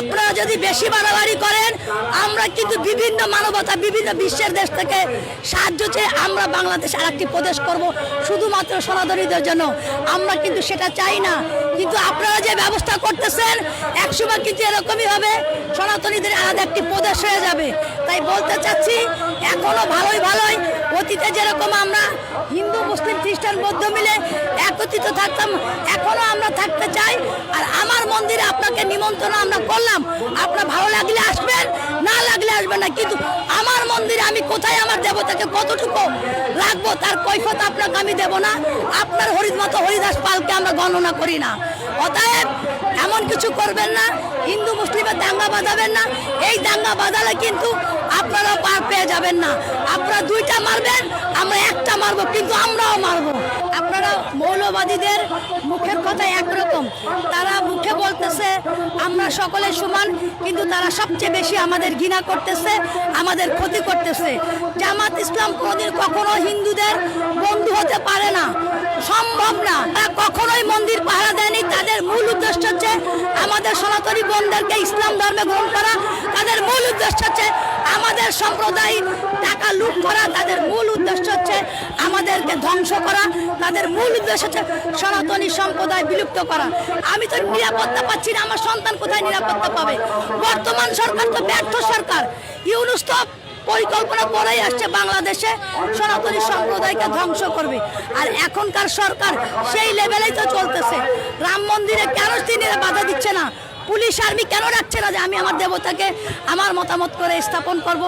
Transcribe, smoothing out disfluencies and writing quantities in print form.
আপনারা যদি বেশি বাড়াবাড়ি করেন, আমরা কিন্তু বিভিন্ন মানবতা বিভিন্ন বিশ্বের দেশ থেকে সাহায্য চেয়ে আমরা বাংলাদেশ আর একটি প্রদেশ করব শুধুমাত্র সনাতনীদের জন্য। আমরা কিন্তু সেটা চাই না, কিন্তু আপনারা যে ব্যবস্থা করতেছেন একসময় কিন্তু এরকমই হবে, সনাতনীদের আলাদা একটি প্রদেশ হয়ে যাবে। তাই বলতে চাচ্ছি এখনো ভালোই অতীতে যেরকম আমরা হিন্দু মুসলিম খ্রিস্টান বৌদ্ধ মিলে একত্রিত থাকতাম, এখনো আমরা থাকতে চাই। আর আমার মন্দিরে আপনাকে নিমন্ত্রণ আমরা করলাম, আপনার ভালো লাগলে আসবেন, না লাগলে আসবেন না, কিন্তু আমার মন্দিরে আমি কোথায় আমার দেবতাকে কতটুকু রাখবো তার কৈফিয়ত আপনাকে আমি দেব না। আপনার মতো হরিদাস পালকে আমরা গণনা করি না। অতএব এমন কিছু করবেন না, হিন্দু মুসলিমের দাঙ্গা বাঁধাবেন না। এই দাঙ্গা বাঁধালে কিন্তু আপনারা পার পেয়ে যাবেন না। আপনারা দুইটা মারবেন, আমরা একটা মারবো, কিন্তু আমরাও মারবো। আপনারা মৌলবাদীদের মুখের কথা একরকম, তারা মুখে বলতেছে আমরা সকলে সমান, কিন্তু তারা সবচেয়ে বেশি আমাদের ঘৃণা করতেছে, আমাদের ক্ষতি করতেছে। জামাত ইসলাম কোনোদিন কখনো হিন্দুদের বন্ধু হতে পারে না, সম্ভব না। তারা কখনোই মন্দির পাহারা দেয়নি। তাদের মূল উদ্দেশ্য হচ্ছে আমাদের সনাতনী বোনদেরকে ইসলাম ধর্মে গ্রহণ করা। তাদের মূল উদ্দেশ্য হচ্ছে আমাদের সম্প্রদায় টাকা লুট করা। তাদের মূল উদ্দেশ্য হচ্ছে আমাদেরকে ধ্বংস করা। তাদের মূল উদ্দেশ্য হচ্ছে সনাতনী সম্প্রদায় বিলুপ্ত করা। আমি তো নিরাপত্তা পাচ্ছি না, আমার সন্তান কোথায় নিরাপত্তা পাবে? বর্তমান সরকার তো ব্যর্থ সরকার। ইউনূস তো পরিকল্পনা করেই আসছে বাংলাদেশে সনাতনী সম্প্রদায়কে ধ্বংস করবে। আর এখনকার সরকার সেই লেভেলেই তো চলতেছে। রাম মন্দিরে কেন তিনি বাধা দিচ্ছে না? পুলিশ আর্মি কেন রাখছে না যে আমি আমার দেবতাকে আমার মতামত করে স্থাপন করব?